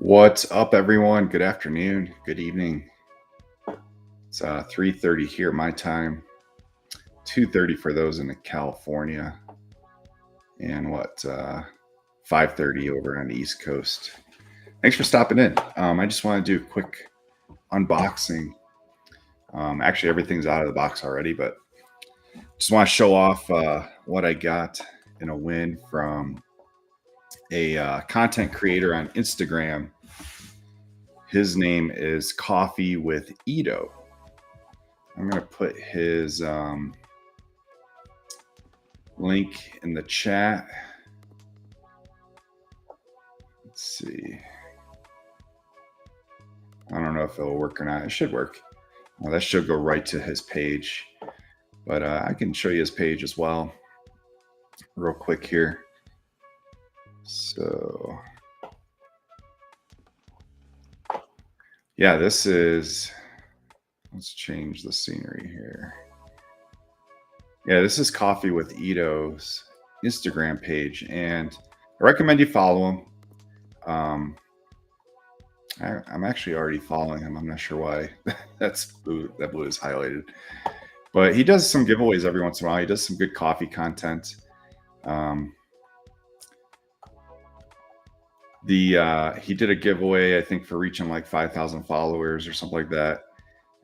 What's up, everyone? Good afternoon, good evening. It's 3:30 here, my time, 2:30 for those in California, and 5:30 over on the East Coast. Thanks for stopping in. I just want to do a quick unboxing. Actually, everything's out of the box already, but just want to show off what I got in a win from a content creator on Instagram. His name is Coffee with Ito. I'm going to put his link in the chat. Let's see. I don't know if it'll work or not. It should work. Well, that should go right to his page. But I can show you his page as well real quick here. So, yeah, this is, let's change the scenery here. Yeah, this is Coffee with Ito's Instagram page, and I recommend you follow him. I'm actually already following him. I'm not sure why that blue is highlighted, but he does some giveaways every once in a while. He does some good coffee content. He did a giveaway, I think, for reaching like 5,000 followers or something like that,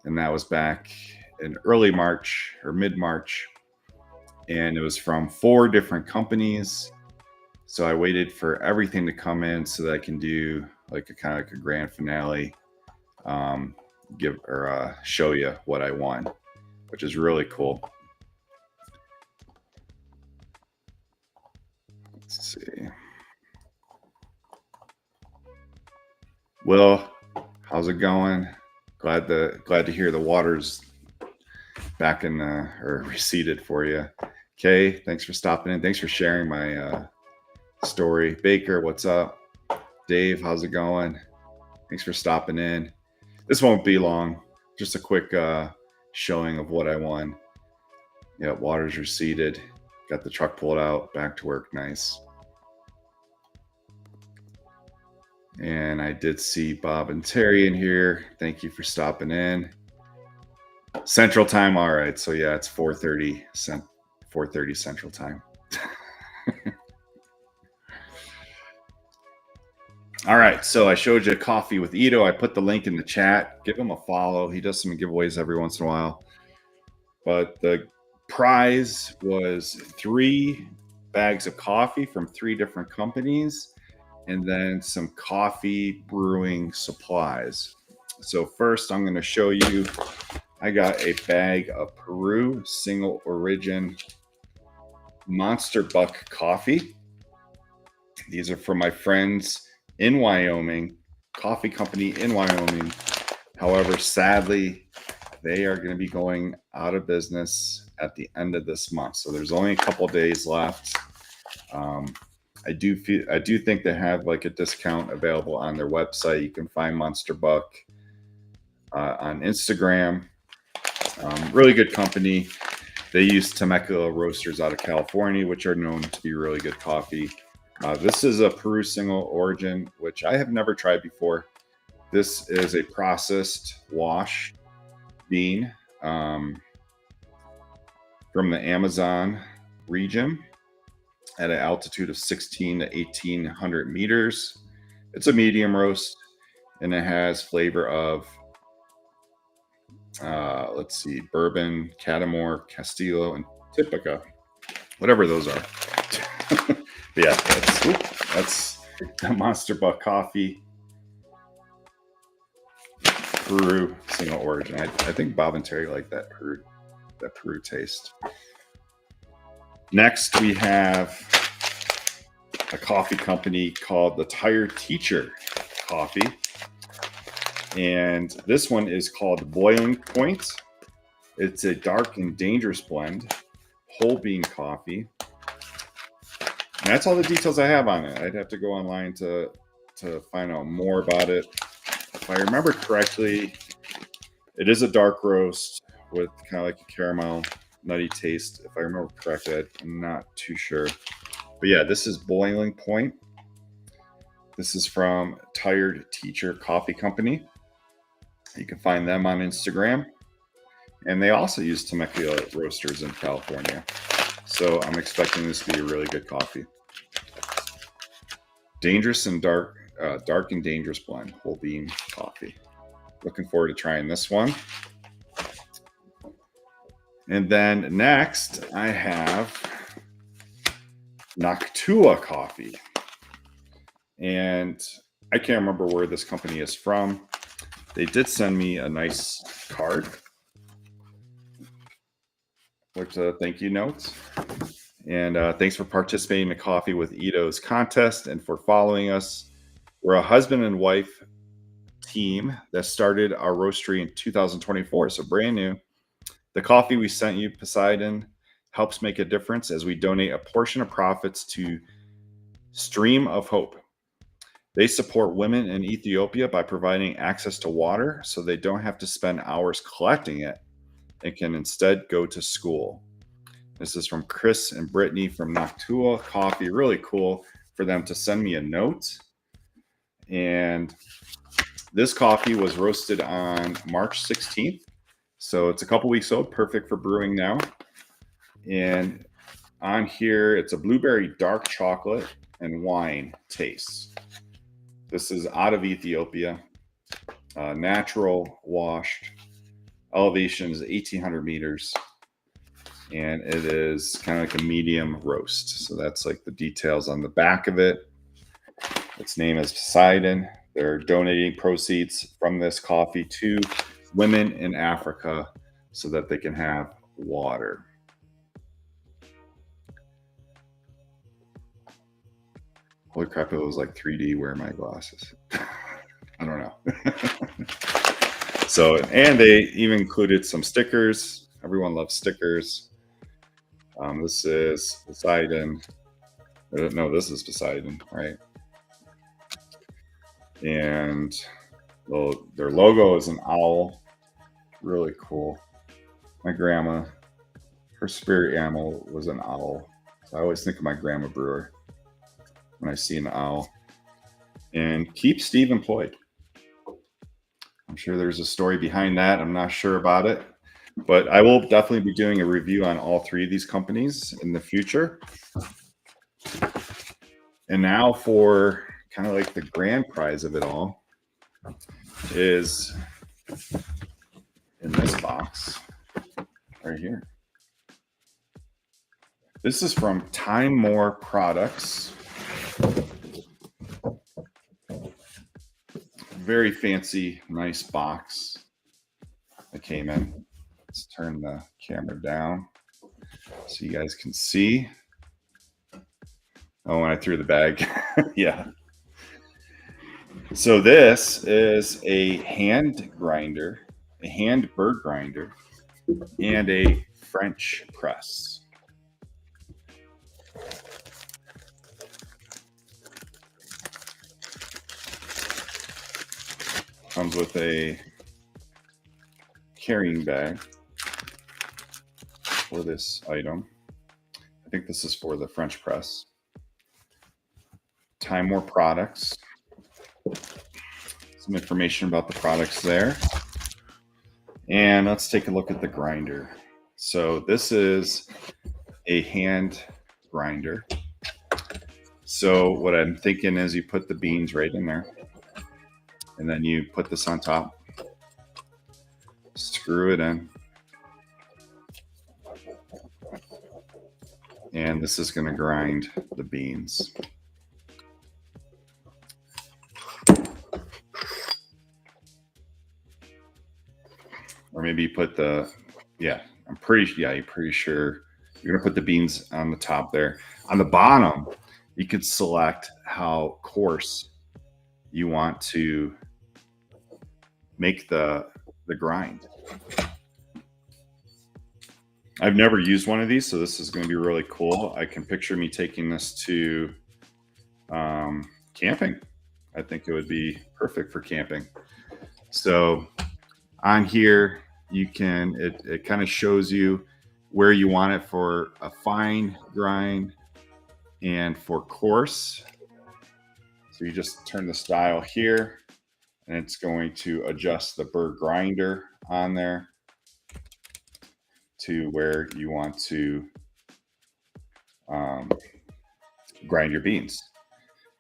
and that was back in early March or mid-March, and it was from 4 different companies. So I waited for everything to come in so that I can do like a kind of like a grand finale, show you what I won, which is really cool. Let's see. Will, how's it going? Glad to hear the water's back in or receded for you. Kay, thanks for stopping in. Thanks for sharing my story. Baker, what's up? Dave, how's it going? Thanks for stopping in. This won't be long. Just a quick showing of what I won. Yeah, water's receded. Got the truck pulled out. Back to work. Nice. And I did see Bob and Terry in here. Thank you for stopping in. Central time. All right. So yeah, it's 4:30 Central time. All right, so I showed you Coffee with Ito. I put the link in the chat. Give him a follow. He does some giveaways every once in a while. But the prize was 3 bags of coffee from 3 different companies, and then some coffee brewing supplies. So first, I'm going to show you, I got a bag of Peru single origin Monster Buck coffee. These are from my friends in Wyoming, coffee company in Wyoming. However, sadly, they are going to be going out of business at the end of this month. So there's only a couple days left. I do think they have like a discount available on their website. You can find Monster Buck on Instagram. Really good company. They use Temecula roasters out of California, which are known to be really good coffee. This is a Peru single origin, which I have never tried before. This is a processed wash bean from the Amazon region at an altitude of 16 to 1,800 meters. It's a medium roast, and it has flavor of, let's see, bourbon, Catamore, Castillo, and Typica, whatever those are. Yeah, that's the Monster Buck coffee, Peru single origin. I think Bob and Terry like that Peru taste. Next, we have a coffee company called the Tire Teacher Coffee, and this one is called Boiling Point. It's a dark and dangerous blend, whole bean coffee. And that's all the details I have on it. I'd have to go online to find out more about it. If I remember correctly, it is a dark roast with kind of like a caramel, nutty taste. If I remember correctly, I'm not too sure. But yeah, this is Boiling Point. This is from Tired Teacher Coffee Company. You can find them on Instagram. And they also use Temecula roasters in California. So I'm expecting this to be a really good coffee. Dangerous and dark, dark and dangerous blend, whole bean coffee. Looking forward to trying this one. And then next, I have Noctua Coffee. And I can't remember where this company is from. They did send me a nice card with thank you notes. And thanks for participating in the Coffee with Ito's contest and for following us. We're a husband and wife team that started our roastery in 2024, so brand new. The coffee we sent you, Poseidon, helps make a difference as we donate a portion of profits to Stream of Hope. They support women in Ethiopia by providing access to water so they don't have to spend hours collecting it and can instead go to school. This is from Chris and Brittany from Noctua Coffee. Really cool for them to send me a note. And this coffee was roasted on March 16th. So it's a couple weeks old, perfect for brewing now. And on here, it's a blueberry dark chocolate and wine taste. This is out of Ethiopia, natural washed. Elevation is 1,800 meters. And it is kind of like a medium roast. So that's like the details on the back of it. Its name is Poseidon. They're donating proceeds from this coffee to women in Africa so that they can have water. Holy crap, it was like 3D. Where are my glasses? I don't know. So, and they even included some stickers. Everyone loves stickers. This is Poseidon. No, this is Poseidon, right? And well, their logo is an owl. Really cool. My grandma, her spirit animal was an owl. So I always think of my grandma Brewer when I see an owl. And keep Steve employed. I'm sure there's a story behind that. I'm not sure about it. But I will definitely be doing a review on all three of these companies in the future. And now for kind of like the grand prize of it all is in this box right here. This is from Time More Products. Very fancy, nice box that came in. Let's turn the camera down so you guys can see. Oh, when I threw the bag. Yeah. So this is a hand grinder, a hand bird grinder, and a French press. Comes with a carrying bag for this item. I think this is for the French press. Time More Products. Some information about the products there. And let's take a look at the grinder. So this is a hand grinder. So what I'm thinking is you put the beans right in there. And then you put this on top. Screw it in. And this is going to grind the beans. Or maybe you put the, you're pretty sure you're going to put the beans on the top there. On the bottom, you could select how coarse you want to make the grind. I've never used one of these, so this is going to be really cool. I can picture me taking this to camping. I think it would be perfect for camping. So on here, you can, it kind of shows you where you want it for a fine grind and for coarse. So you just turn the dial here, and it's going to adjust the burr grinder on there to where you want to grind your beans.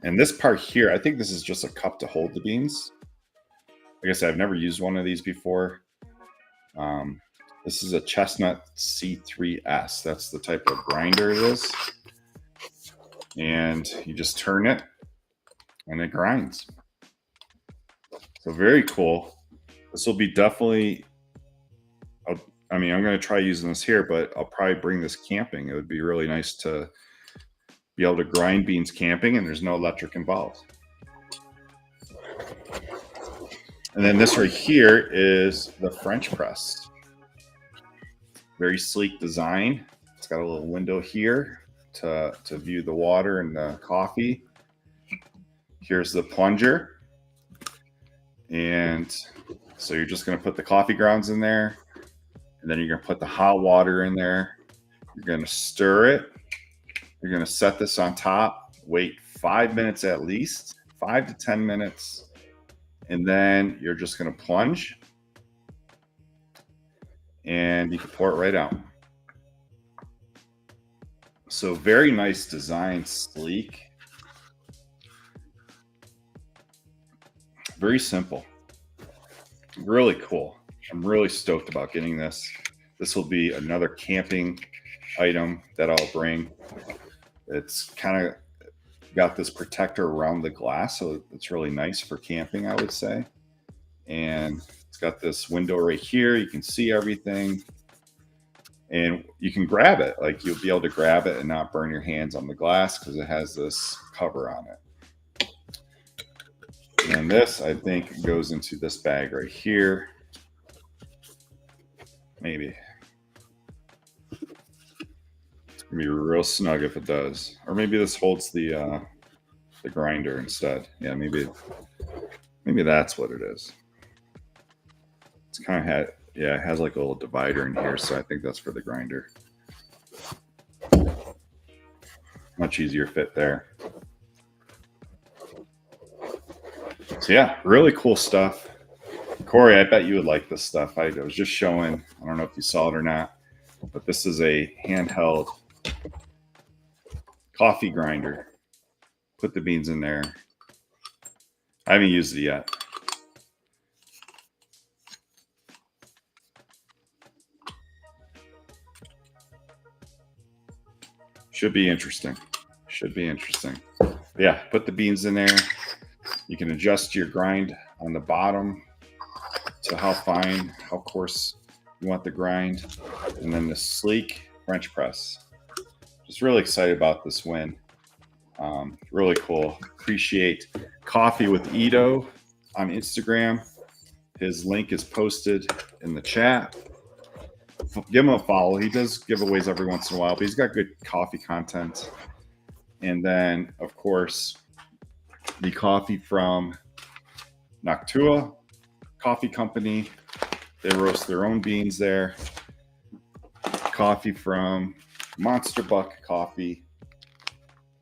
And this part here, I think this is just a cup to hold the beans. Like I said, I've never used one of these before. This is a Chestnut C3S. That's the type of grinder it is. And you just turn it and it grinds. So very cool. This will be definitely, I mean, I'm going to try using this here, but I'll probably bring this camping. It would be really nice to be able to grind beans camping, and there's no electric involved. And then this right here is the French press. Very sleek design. It's got a little window here to view the water and the coffee. Here's the plunger. And so you're just going to put the coffee grounds in there, and then you're going to put the hot water in there. You're going to stir it. You're going to set this on top, wait 5 minutes at least, 5 to 10 minutes. And then you're just going to plunge, and you can pour it right out. So very nice design, sleek. Very simple. Really cool. I'm really stoked about getting this. This will be another camping item that I'll bring. It's kind of got this protector around the glass, so it's really nice for camping, I would say. And it's got this window right here. You can see everything. And you can grab it. Like, you'll be able to grab it and not burn your hands on the glass because it has this cover on it. And this, I think, goes into this bag right here. Maybe. It's going to be real snug if it does. Or maybe this holds the grinder instead. Yeah, maybe that's what it is. It's kind of had, yeah, it has like a little divider in here, so I think that's for the grinder. Much easier fit there. So yeah, really cool stuff. Corey, I bet you would like this stuff. I was just showing, I don't know if you saw it or not, but this is a handheld coffee grinder. Put the beans in there. I haven't used it yet. Should be interesting. Should be interesting. Yeah, put the beans in there. You can adjust your grind on the bottom to how fine, how coarse you want the grind. And then the sleek French press. Just really excited about this win. Really cool. Appreciate Coffee with Ito on Instagram. His link is posted in the chat. Give him a follow. He does giveaways every once in a while, but he's got good coffee content. And then, of course, the coffee from Noctua Coffee Company. They roast their own beans there. Coffee from Monster Buck Coffee.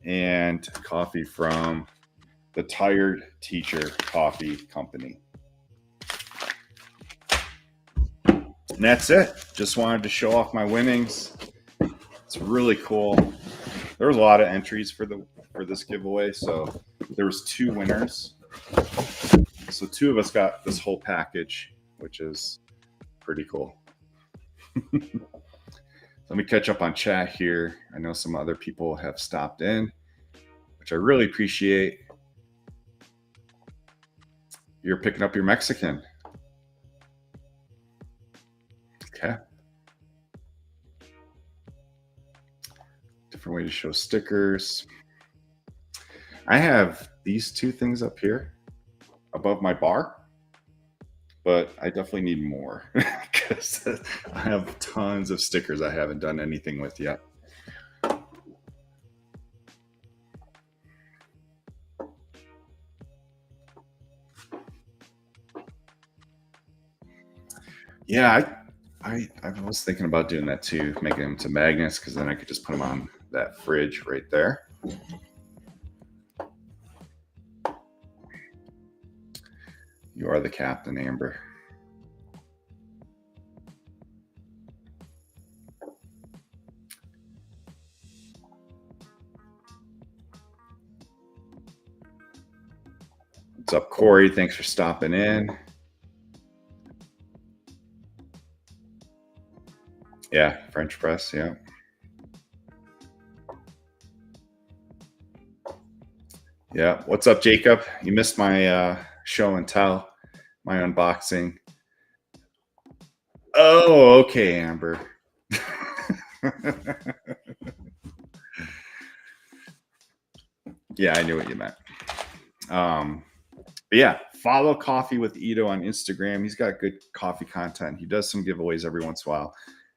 And coffee from the Tired Teacher Coffee Company. And that's it. Just wanted to show off my winnings. It's really cool. There was a lot of entries for this giveaway, so there was 2 winners. So 2 of us got this whole package, which is pretty cool. Let me catch up on chat here. I know some other people have stopped in, which I really appreciate. You're picking up your Mexican. Okay. Different way to show stickers. I have these 2 things up here above my bar, but I definitely need more because I have tons of stickers I haven't done anything with yet. Yeah, I was thinking about doing that too, making them to magnets, because then I could just put them on that fridge right there. You are the captain, Amber. What's up, Corey? Thanks for stopping in. Yeah, French press. Yeah. Yeah. What's up, Jacob? You missed my show and tell, my unboxing. Oh, okay, Amber. Yeah, I knew what you meant. But yeah, follow Coffee with Ito on Instagram. He's got good coffee content. He does some giveaways every once in a while.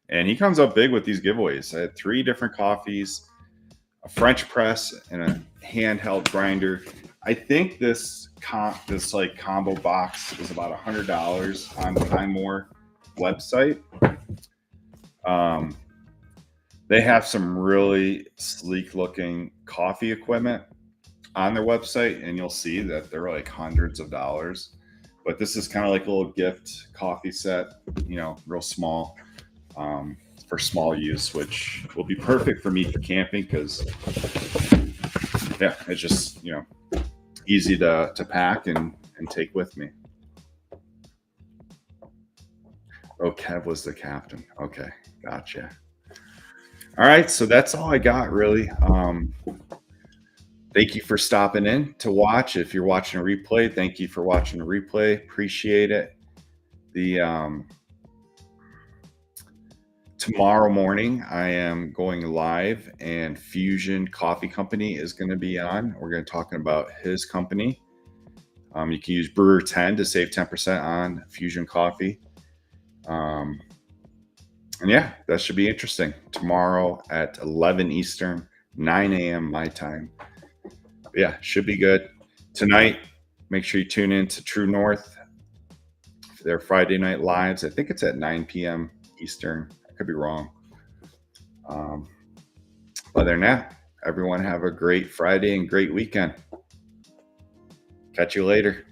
And he comes up big with these giveaways. I had 3 different coffees, a French press, and a handheld grinder. I think this like combo box is about $100 on the Time More website. They have some really sleek looking coffee equipment on their website, and you'll see that they're like hundreds of dollars. But this is kind of like a little gift coffee set, real small, for small use, which will be perfect for me for camping because, yeah, it's just easy to pack and take with me. Oh, Kev was the captain. Okay, gotcha. All right, so that's all I got, really. Thank you for stopping in to watch. If you're watching a replay, thank you for watching a replay. Appreciate it. Tomorrow morning, I am going live, and Fusion Coffee Company is going to be on. We're going to talk about his company. You can use Brewer 10 to save 10% on Fusion Coffee. And yeah, that should be interesting. Tomorrow at 11 Eastern, 9 a.m. my time. Yeah, should be good. Tonight, make sure you tune in to True North for their Friday night lives. I think it's at 9 p.m. Eastern. I could be wrong. Other than that, everyone have a great Friday and great weekend. Catch you later.